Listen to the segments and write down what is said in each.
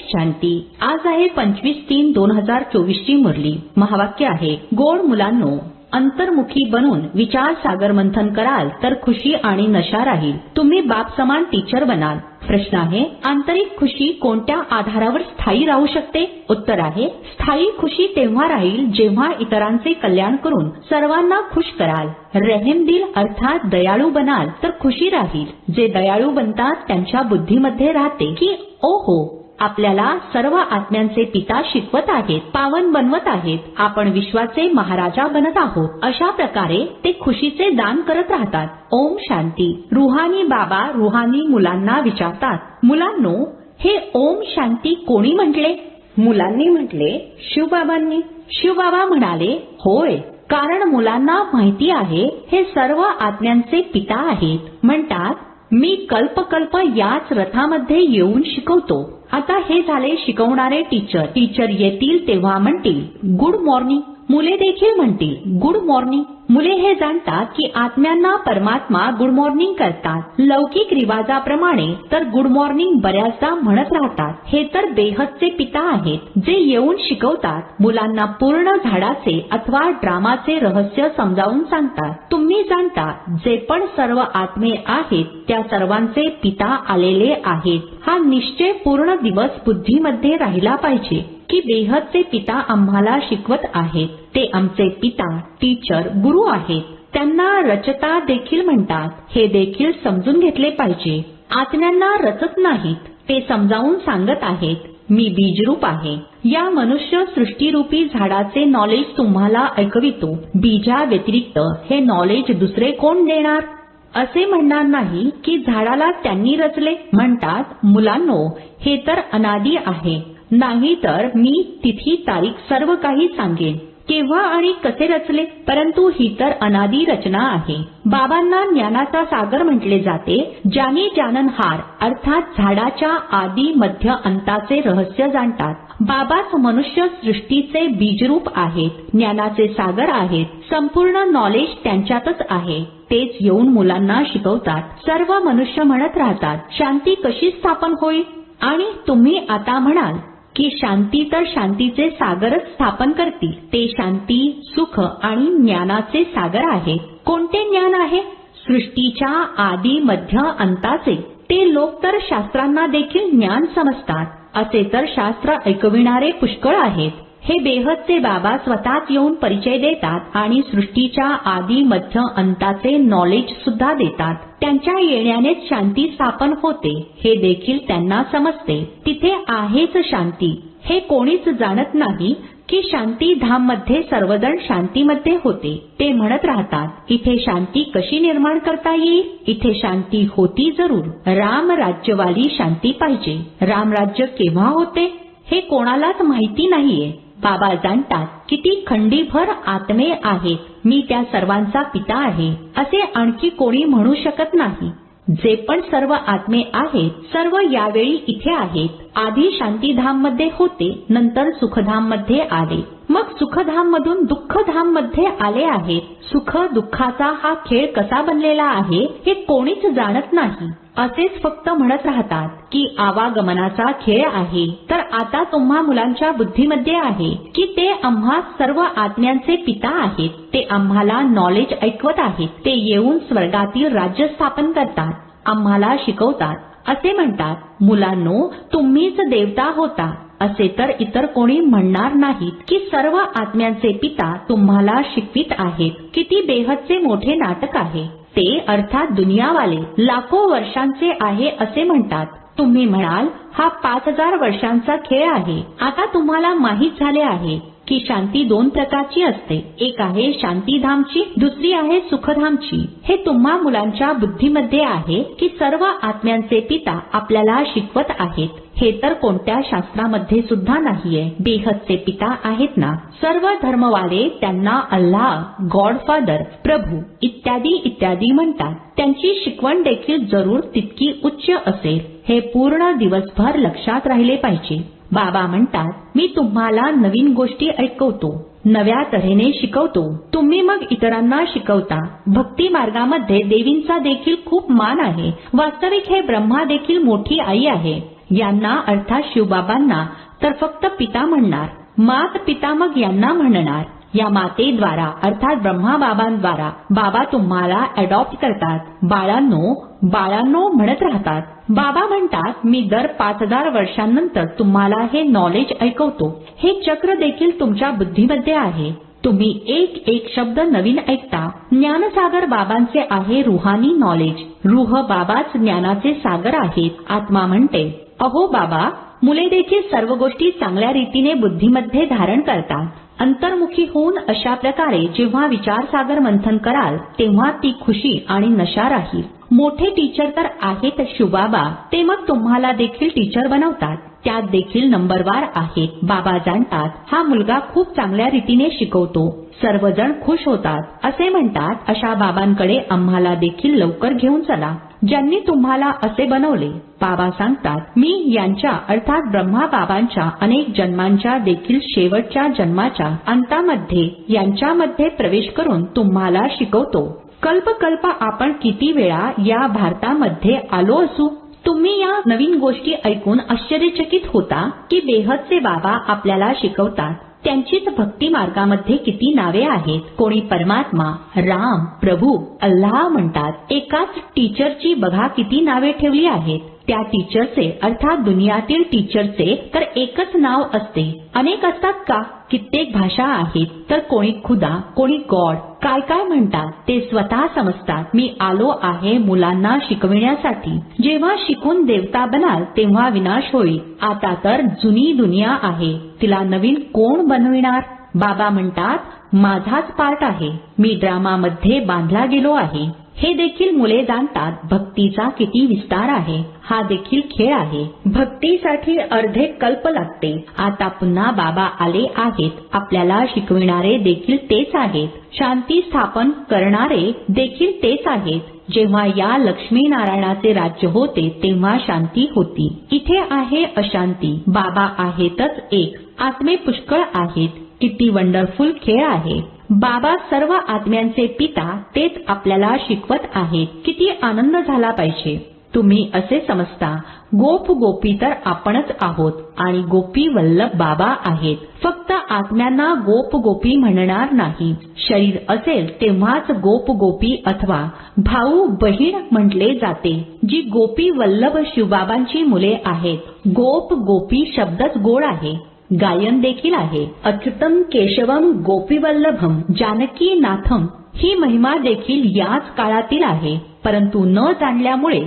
शांती. आज आहे 25/3/2024 ची मुरली. महावाक्य आहे, गोड मुलांनो, अंतर्मुखी बनून विचार सागर मंथन कराल तर खुशी आणि नशा राहील. तुम्ही बाप समान टीचर बनाल. प्रश्न आहे, आंतरिक खुशी कोणत्या आधारावर स्थायी राहू शकते? उत्तर आहे, स्थायी खुशी तेव्हा राहील जेव्हा इतरांचे कल्याण करून सर्वांना खुश कराल. रहेमदिल अर्थात दयाळू बनाल तर खुशी राहील. जे दयाळू बनतात त्यांच्या बुद्धीमध्ये राहते की ओहो, आपल्याला सर्व आत्म्यांचे पिता शिकवत आहेत, पावन बनवत आहेत, आपण विश्वाचे महाराजा बनत आहोत. अशा प्रकारे ते खुशीचे दान करत राहतात. ओम शांती. रुहानी बाबा रुहानी मुलांना विचारतात, मुलांनो, हे ओम शांती कोणी म्हटले? मुलांनी म्हटले, शिवबाबांनी. शिवबाबा म्हणाले, होय, कारण मुलांना माहिती आहे हे सर्व आत्म्यांचे पिता आहेत. म्हणतात, मी कल्पकल्प याच रथामध्ये येऊन शिकवतो. आता हे झाले शिकवणारे टीचर. टीचर येतील तेव्हा म्हणतील गुड मॉर्निंग. मुले देखील म्हणतील गुड मॉर्निंग. मुले हे जाणतात की आत्म्यांना परमात्मा गुड मॉर्निंग करतात. लौकिक रिवाजाप्रमाणे तर गुड मॉर्निंग बऱ्याचदा म्हणत राहतात. हे तर बेहदचे पिता आहेत जे येऊन शिकवतात. मुलांना पूर्ण झाडाचे अथवा ड्रामाचे रहस्य समजावून सांगतात. तुम्ही जाणता जे पण सर्व आत्मे आहेत त्या सर्वांचे पिता आलेले आहेत. हा निश्चय पूर्ण दिवस बुद्धीमध्ये राहिला पाहिजे की बेहदचे पिता आम्हाला शिकवत आहेत. ते आमचे पिता, टीचर, गुरु आहेत. त्यांना रचता देखील म्हणतात. हे देखील समजून घेतले पाहिजे. आत्म्यांना रचत नाहीत, ते समजावून सांगत आहेत. मी बीजरूप आहे. या मनुष्य सृष्टीरूपी झाडाचे नॉलेज तुम्हाला ऐकवितो. बीजा व्यतिरिक्त हे नॉलेज दुसरे कोण देणार? असे म्हणणार नाही की झाडाला त्यांनी रचले. म्हणतात, मुलांनो, हे तर अनादी आहे. नाही तर मी तिथी तारीख सर्व काही सांगेन केव्हा आणि कसे रचले. परंतु ही तर अनादी रचना आहे. बाबांना ज्ञानाचा सागर म्हटले जाते. ज्याने जाननहार अर्थात झाडाच्या आदी मध्य अंताचे रहस्य जाणतात. बाबाच मनुष्य सृष्टीचे बीजरूप आहेत, ज्ञानाचे सागर आहेत. संपूर्ण नॉलेज त्यांच्यातच आहे. तेच येऊन मुलांना शिकवतात. सर्व मनुष्य म्हणत राहतात, शांती कशी स्थापन होईल? आणि तुम्ही आता म्हणाल की शांती तर शांतीचे सागरच स्थापन करतील. ते शांती, सुख आणि ज्ञानाचे सागर आहे. कोणते ज्ञान आहे? सृष्टीच्या आदी मध्य अंताचे. ते लोक तर शास्त्रांना देखील ज्ञान समजतात. असे तर शास्त्र ऐकविणारे पुष्कळ आहेत. हे बेहदचे बाबा स्वतःच येऊन परिचय देतात आणि सृष्टीच्या आदी मध्य अंताचे नॉलेज सुद्धा देतात. त्यांच्या येण्यानेच शांती स्थापन होते हे देखील त्यांना समजते. तिथे आहेच शांती. हे कोणीच जाणत नाही की शांती धाम मध्ये सर्वजण शांतीमध्ये होते. ते म्हणत राहतात, इथे शांती कशी निर्माण करता येईल? इथे शांती होती जरूर. राम राज्यवाली शांती पाहिजे. रामराज्य केव्हा होते हे कोणालाच माहिती नाहीये. बाबा जाणतात किती खंडीभर आत्मे आहेत. मी त्या सर्वांचा पिता आहे असे आणखी कोणी म्हणू शकत नाही. जे पण सर्व आत्मे आहेत सर्व यावेळी इथे आहेत. आधी शांतीधाम मध्ये होते, नंतर सुखधाम मध्ये आले, मग सुखधाम मधून दुःखधाम मध्ये आले आहेत. सुख दुःखाचा हा खेळ कसा बनलेला आहे हे कोणीच जाणत नाही. असेच फक्त म्हणत राहतात की आवागमनाचा खेळ आहे. तर आता तुम्हा मुलांच्या बुद्धीमध्ये आहे की ते आम्हा सर्व आत्म्यांचे पिता आहेत. ते आम्हाला नॉलेज ऐकवत आहेत. ते येऊन स्वर्गातील राज्य स्थापन करतात, आम्हाला शिकवतात. असे म्हणतात, मुलांनो, तुम्हीच देवता होता. असे तर इतर कोणी म्हणणार नाहीत की सर्व आत्म्यांचे पिता तुम्हाला शिकवित आहेत. किती बेहदचे मोठे नाटक आहे. ते अर्थात दुनियावाले लाखो वर्षांचे आहे असे म्हणतात. तुम्ही म्हणाल हा 5000 वर्षांचा खेळ आहे. आता तुम्हाला माहित झाले आहे की शांती 2 प्रकारची असते. एक आहे शांतीधामची, दुसरी आहे सुखधामची. हे तुम्हा मुलांच्या बुद्धीमध्ये आहे की सर्व आत्म्यांचे पिता आपल्याला शिकवत आहेत. हे तर कोणत्या शास्त्रामध्ये सुद्धा नाहीये. बेहदचे पिता आहेत ना. सर्व धर्मवाले त्यांना अल्लाह, गॉडफादर, प्रभू इत्यादी इत्यादी म्हणतात. त्यांची शिकवण देखील जरूर तितकी उच्च असेल. हे पूर्ण दिवसभर लक्षात राहिले पाहिजे. बाबा म्हणतात, मी तुम्हाला नवीन गोष्टी ऐकवतो, नव्या तऱ्हेने शिकवतो. तुम्ही मग इतरांना शिकवता. भक्ती मार्गामध्ये देवींचा देखील खूप मान आहे. वास्तविक हे ब्रह्मा देखील मोठी आई आहे. यांना अर्थात शिवबाबांना तर फक्त पिता म्हणणार, मात पिता मग यांना म्हणणार. या मातेद्वारा अर्थात ब्रह्माबाबांद्वारा बाबा तुम्हाला अडॉप्ट करतात. बाळांनो बाळांनो म्हणत राहतात. बाबा म्हणतात मी दर 5000 वर्षांनंतर तुम्हाला हे नॉलेज ऐकवतो. हे चक्र देखील तुमच्या बुद्धीमध्ये आहे. तुम्ही एक एक शब्द नवीन ऐकता. ज्ञानसागर बाबांचे आहे रुहानी नॉलेज. रूह बाबाच ज्ञानाचे सागर आहेत. आत्मा म्हणते अहो बाबा, मुले देखील सर्व गोष्टी चांगल्या रीतीने बुद्धीमध्ये धारण करतात. अंतर्मुखी होऊन अशा प्रकारे जेव्हा विचारसागर मंथन कराल तेव्हा ती खुशी आणि नशा राहील. मोठे टीचर तर आहेत शिवबाबा, ते मग तुम्हाला देखील टीचर बनवतात. त्यात देखील नंबरवार आहेत. बाबा जाणतात हा मुलगा खूप चांगल्या रीतीने शिकवतो. सर्वजण खुश होतात. असे म्हणतात अशा बाबांकडे आम्हाला देखील लवकर घेऊन चला, ज्यांनी तुम्हाला असे बनवले. बाबा सांगतात मी यांच्या अर्थात ब्रह्मा बाबांच्या अनेक जन्मांच्या देखील शेवटच्या जन्माच्या अंतामध्ये यांच्यामध्ये प्रवेश करून तुम्हाला शिकवतो. कल्प आपण किती वेळा या भारतामध्ये आलो असू. तुम्ही या नवीन गोष्टी ऐकून आश्चर्यचकित होता की बेहदचे बाबा आपल्याला शिकवतात. त्यांचीच भक्ती मार्गामध्ये किती नावे आहेत. कोणी परमात्मा, राम, प्रभू, अल्लाह म्हणतात. एकाच टीचरची बघा किती नावे ठेवली आहेत. त्या टीचरचे अर्थात दुनियातील टीचरचे तर एकच नाव असते. अनेक असतात का? कित्येक भाषा आहेत. तर कोणी खुदा, कोणी गॉड, काय काय म्हणतात ते स्वतः समजतात. मी आलो आहे मुलांना शिकविण्यासाठी. जेव्हा शिकून देवता बनाल तेव्हा विनाश होईल. आता तर जुनी दुनिया आहे, तिला नवीन कोण बनविणार? बाबा म्हणतात माझाच पार्ट आहे. मी ड्रामामध्ये बांधला गेलो आहे. हे देखील मुले जाणतात भक्तीचा किती विस्तार आहे. हा देखील खेळ आहे. भक्तीसाठी अर्धे कल्प लागते. आता पुन्हा बाबा आले आहेत. आपल्याला शिकविणारे देखील तेच आहेत. शांती स्थापन करणारे देखील तेच आहेत. जेव्हा या लक्ष्मी नारायणाचे राज्य होते तेव्हा शांती होती. इथे आहे अशांती. बाबा आहेतच एक. आत्मे पुष्कळ आहेत. किती वंडरफुल खेळ आहे. बाबा सर्व आत्म्यांचे पिता तेच आपल्याला शिकवत आहेत. किती आनंद झाला पाहिजे. तुम्ही असे समजता गोप गोपी तर आपणच आहोत आणि गोपी वल्लभ बाबा आहेत. फक्त आत्म्यांना गोप गोपी म्हणणार नाही. शरीर असेल तेव्हाच गोप गोपी अथवा भाऊ बहीण म्हटले जाते. जी गोपी वल्लभ शिवबाबांची मुले आहेत. गोप गोपी शब्दच गोड आहे. गायन देखील आहे. अच्युतम केशवम गोपीवल्लभम जानकी नाथम. ही महिमा देखील याच काळातील आहे. परंतु न जाणल्यामुळे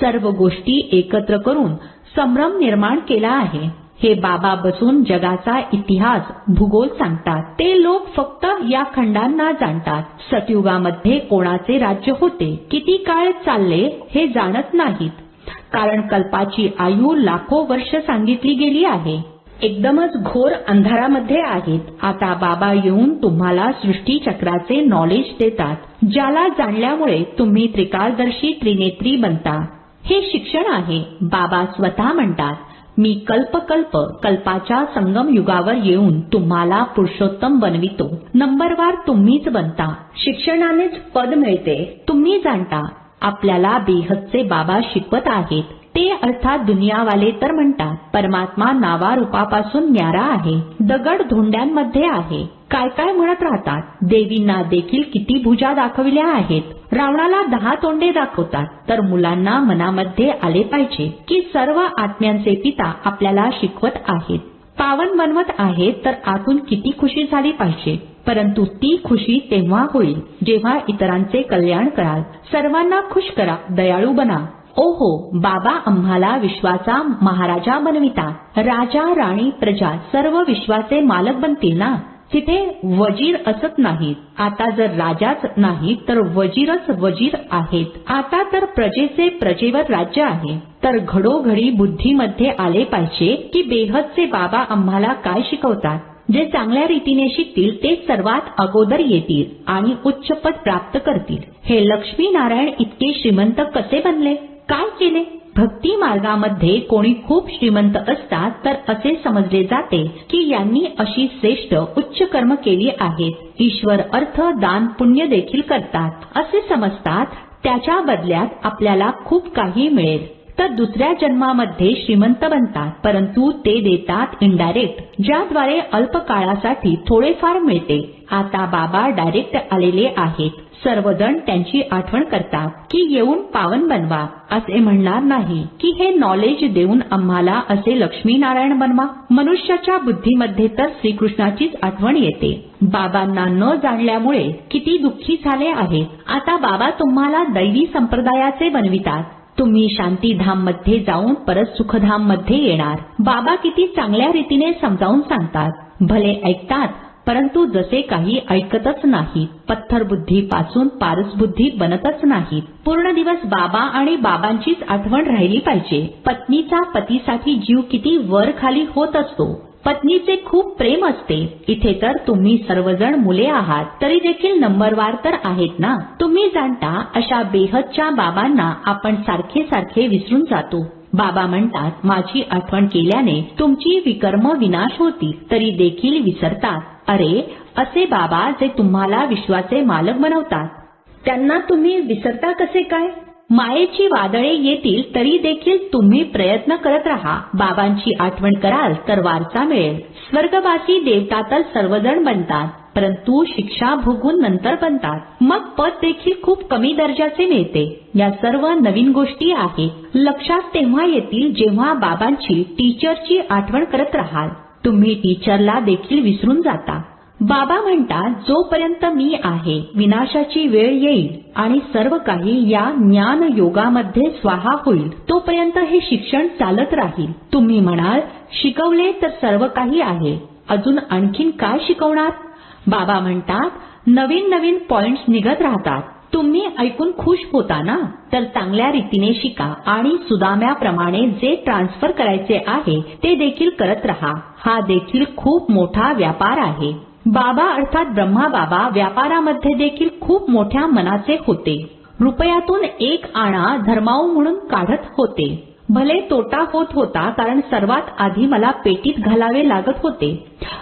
सर्व गोष्टी एकत्र करून संभ्रम निर्माण केला आहे. हे बाबा बसून जगाचा इतिहास भूगोल सांगतात. ते लोक फक्त या खंडांना जाणतात. सतयुगामध्ये कोणाचे राज्य होते, किती काळ चालले हे जाणत नाहीत. कारण कल्पाची आयु लाखो वर्ष सांगितली गेली आहे. एकदमच घोर अंधारामध्ये आहेत. आता बाबा येऊन तुम्हाला सृष्टी चक्राचे नॉलेज देतात, ज्याला जाणल्यामुळे तुम्ही त्रिकालदर्शी त्रिनेत्री बनता. हे शिक्षण आहे. बाबा स्वतः म्हणतात मी कल्पाच्या संगम युगावर येऊन तुम्हाला पुरुषोत्तम बनवितो. नंबरवार तुम्हीच बनता. शिक्षणानेच पद मिळते. तुम्ही जाणता आपल्याला बेहदचे बाबा शिकवत आहेत. ते अर्थात दुनियावाले तर म्हणतात परमात्मा नावारूपापासून न्यारा आहे. दगड धोंड्यांमध्ये आहे. काय काय म्हणत राहतात. देवींना देखील किती भुजा दाखविल्या आहेत. रावणाला 10 तोंडे दाखवतात. तर मुलांना मनामध्ये आले पाहिजे की सर्व आत्म्यांचे पिता आपल्याला शिकवत आहेत, पावन बनवत आहेत. तर आतून किती खुशी झाली पाहिजे. परंतु ती खुशी तेव्हा होईल जेव्हा इतरांचे कल्याण कराल. सर्वांना खुश करा. दयाळू बना. ओहो, बाबा आम्हाला विश्वाचा महाराजा बनवितात. राजा राणी प्रजा सर्व विश्वाचे मालक बनतील ना. तिथे वजीर असत नाहीत. आता जर राजाच नाही तर वजीरच वजीर आहेत. आता तर प्रजेचे प्रजेवर राज्य आहे. तर घडोघडी बुद्धीमध्ये आले पाहिजे की बेहदचे बाबा आम्हाला काय शिकवतात. जे चांगल्या रीतीने शिकतील ते सर्वात अगोदर येतील आणि उच्च पद प्राप्त करतील. हे लक्ष्मी नारायण इतके श्रीमंत कसे बनले, काय केले. भक्ती मार्गामध्ये कोणी खूप श्रीमंत असतात तर असे समजले जाते की यांनी अशी श्रेष्ठ उच्च कर्म केली आहेत. ईश्वर अर्थ दान पुण्य देखील करतात असे समजतात. त्याच्या बदल्यात आपल्याला खूप काही मिळेल. तर दुसऱ्या जन्मामध्ये श्रीमंत बनतात, परंतु ते देतात इनडायरेक्ट, ज्याद्वारे अल्प काळासाठी थोडेफार मिळते. आता बाबा डायरेक्ट आलेले आहेत. सर्वजण त्यांची आठवण करतात की येऊन पावन बनवा. असे म्हणणार नाही की हे नॉलेज देऊन आम्हाला असे लक्ष्मीनारायण बनवा. मनुष्याच्या बुद्धीमध्ये तर श्रीकृष्णाचीच आठवण येते. बाबांना न जाणल्यामुळे किती दुःखी झाले आहेत. आता बाबा तुम्हाला दैवी संप्रदायाचे बनवितात. तुम्ही शांतीधाम मध्ये जाऊन परत सुखधाम मध्ये येणार. बाबा किती चांगल्या रीतीने समजावून सांगतात. भले ऐकतात, परंतु जसे काही ऐकतच नाहीत. पत्थर बुद्धी पासून पारस बुद्धी बनतच नाहीत. पूर्ण दिवस बाबा आणि बाबांचीच आठवण राहिली पाहिजे. पत्नीचा पतीसाठी जीव किती वर खाली होत असतो. पत्नीचे खूप प्रेम असते. इथे तर तुम्ही सर्वजण मुले आहात, तरी देखील नंबरवार तर आहेत ना. तुम्ही जाणता अशा बेहदच्या बाबांना आपण सारखे सारखे विसरून जातो. बाबा म्हणतात माझी आठवण केल्याने तुमची विकर्म विनाश होती, तरी देखील विसरतात. अरे असे बाबा जे तुम्हाला विश्वाचे मालक बनवतात, त्यांना तुम्ही विसरता कसे काय? मायेची वादळे येतील तरी देखील तुम्ही प्रयत्न करत राहा. बाबांची आठवण कराल तर वारसा मिळेल. स्वर्गवासी देवता तर सर्वजण बनतात, परंतु शिक्षा भोगून नंतर बनतात. मग पद देखील खूप कमी दर्जाचे मिळते. या सर्व नवीन गोष्टी आहेत. लक्षात तेव्हा येतील जेव्हा बाबांची टीचरची आठवण करत राहाल. तुम्ही टीचरला देखील विसरून जाता. बाबा म्हणतात जोपर्यंत मी आहे विनाशाची वेळ येईल आणि सर्व काही या ज्ञान योगामध्ये स्वाहा होईल, तोपर्यंत हे शिक्षण चालत राहील. तुम्ही म्हणाल शिकवले तर सर्व काही आहे, अजून आणखीन काय शिकवणार? बाबा म्हणतात नवीन नवीन पॉइंट्स निघत राहतात. तुम्ही ऐकून खुश होता ना, तर चांगल्या रीतीने शिका आणि सुदाम्याप्रमाणे जे ट्रान्सफर करायचे आहे ते देखील करत राहा. हा देखील खूप मोठा व्यापार आहे. बाबा अर्थात ब्रह्मा बाबा व्यापारामध्ये देखील खूप मोठ्या मनाचे होते. रुपयातून एक आणा धर्माऊ म्हणून काढत होते. भले तोटा होत होता, कारण सर्वात आधी मला पेटीत घालावे लागत होते.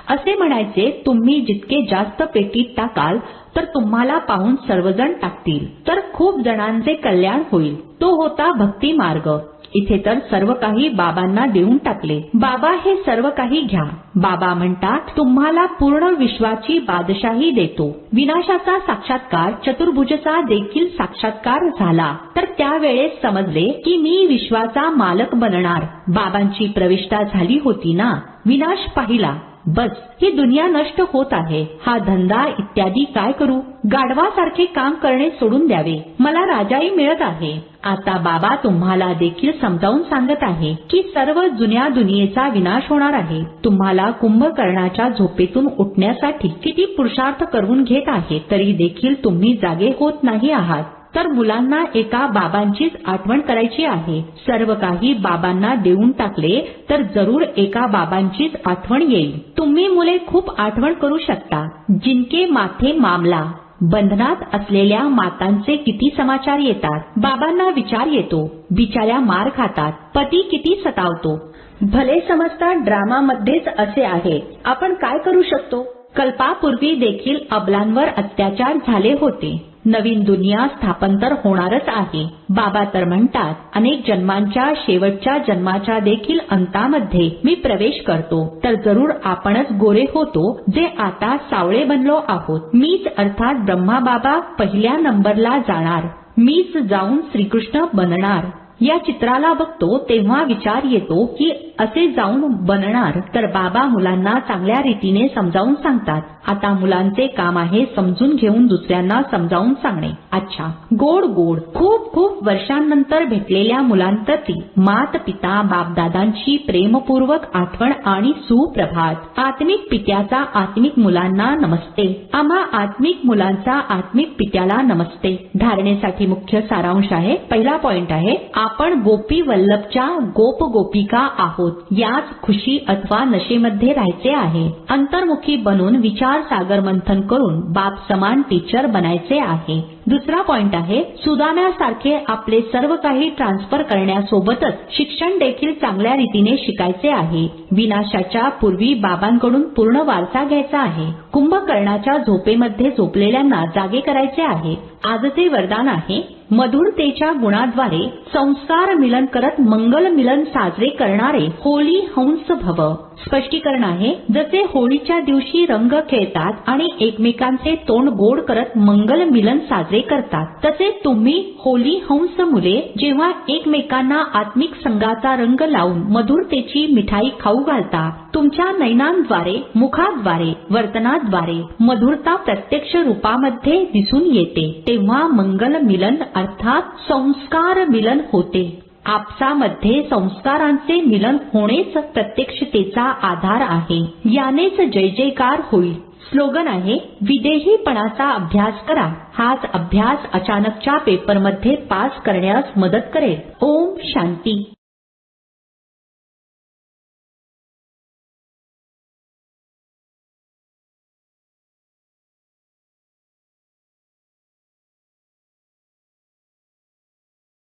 असे म्हणायचे तुम्ही जितके जास्त पेटीत टाकाल तर तुम्हाला पाहून सर्वजण टाकतील, तर खूप जणांचे कल्याण होईल. तो होता भक्ती मार्ग. इथे तर सर्व काही बाबांना देऊन टाकले. बाबा हे सर्व काही घ्या. बाबा म्हणतात तुम्हाला पूर्ण विश्वाची बादशाही देतो. विनाशाचा साक्षात्कार चतुर्भुजचा देखील साक्षात्कार झाला, तर त्यावेळेस समजले की मी विश्वाचा मालक बनणार. बाबांची प्रविष्टा झाली होती ना. विनाश पाहिला, बस ही दुनिया नष्ट होत आहे. हा धंदा इत्यादी काय करू? गाढवासारखे काम करणे सोडून द्यावे. मला राजाई मिळत आहे. आता बाबा तुम्हाला देखील समजावून सांगत आहे की सर्व जुन्या दुनियेचा विनाश होणार आहे. तुम्हाला कुंभकर्णाच्या झोपेतून उठण्यासाठी किती पुरुषार्थ करून घेत आहे, तरी देखील तुम्ही जागे होत नाही आहात. तर मुलांना एका बाबांचीच आठवण करायची आहे. सर्व काही बाबांना देऊन टाकले तर जरूर एका बाबांचीच आठवण येईल. तुम्ही मुले खूप आठवण करू शकता. जिनके माथे मामला, बंधनात असलेल्या मातांचे किती समाचार येतात. बाबांना विचार येतो, बिचाऱ्या मार खातात. पती किती सतावतो. भले समजतात ड्रामा मध्येच असे आहे, आपण काय करू शकतो? कल्पापूर्वी देखील अबलांवर अत्याचार झाले होते. नवीन दुनिया स्थापन तर होणारच आहे. बाबा तर म्हणतात अनेक जन्मांच्या शेवटच्या जन्माच्या देखील अंतामध्ये मी प्रवेश करतो, तर जरूर आपणच गोरे होतो जे आता सावळे बनलो आहोत. मीच अर्थात ब्रह्मा बाबा पहिल्या नंबरला जाणार. मीच जाऊन श्रीकृष्ण बनणार. या चित्राला बघतो तेव्हा विचार येतो की असे जाऊन बनणार, तर बाबा मुलांना चांगल्या रीतीने समजावून सांगतात. आता मुलांचे काम आहे समजून घेऊन दुसऱ्यांना समजावून सांगणे. अच्छा, गोड गोड खूप खूप वर्षांनंतर भेटलेल्या मुलांप्रती मात पिता बापदादांची प्रेमपूर्वक आठवण आणि सुप्रभात. आत्मिक पित्याचा आत्मिक मुलांना नमस्ते. आम्हा आत्मिक मुलांचा आत्मिक पित्याला नमस्ते. धारणेसाठी मुख्य सारांश आहे. पहिला पॉइंट आहे आपण गोपी वल्लभच्या गोप गोपिका आहोत. याच खुशी अथवा नशेमध्ये राहायचे आहे. अंतर्मुखी बनून विचार सागर मंथन करून बाप समान टीचर बनायचे आहे. दुसरा पॉइंट आहे सुदाम्यासारखे आपले सर्व काही ट्रान्सफर करण्यासोबतच शिक्षण देखील चांगल्या रीतीने शिकायचे आहे. विनाशाच्या पूर्वी बाबांकडून पूर्ण वारसा घ्यायचा आहे. कुंभकर्णाच्या झोपेमध्ये झोपलेल्यांना जागे करायचे आहे. आजचे वरदान आहे मधुरतेच्या गुणाद्वारे संस्कार मिलन करत मंगल मिलन साजरे करणारे होळी हंस भव. स्पष्टीकरण आहे, जसे होळीच्या दिवशी रंग खेळतात आणि एकमेकांचे तोंड गोड करत मंगल मिलन साजरे करतात, तसे तुम्ही होळी हंस मुले जेव्हा एकमेकांना आत्मिक संगाचा रंग लावून मधुरतेची मिठाई खाऊ घालता, तुमच्या नयनांद्वारे, मुखाद्वारे, वर्तनाद्वारे मधुरता प्रत्यक्ष रूपामध्ये दिसून येते, तेव्हा मंगल मिलन अर्थात संस्कार मिलन होते. आपसामध्ये संस्कारांचे मिलन होणेच प्रत्यक्षतेचा आधार आहे. यानेच जय जयकार होईल. स्लोगन आहे, विदेहीपणाचा अभ्यास करा. हाच अभ्यास अचानकच्या पेपरमध्ये पास करण्यास मदत करेल. ओम शांती.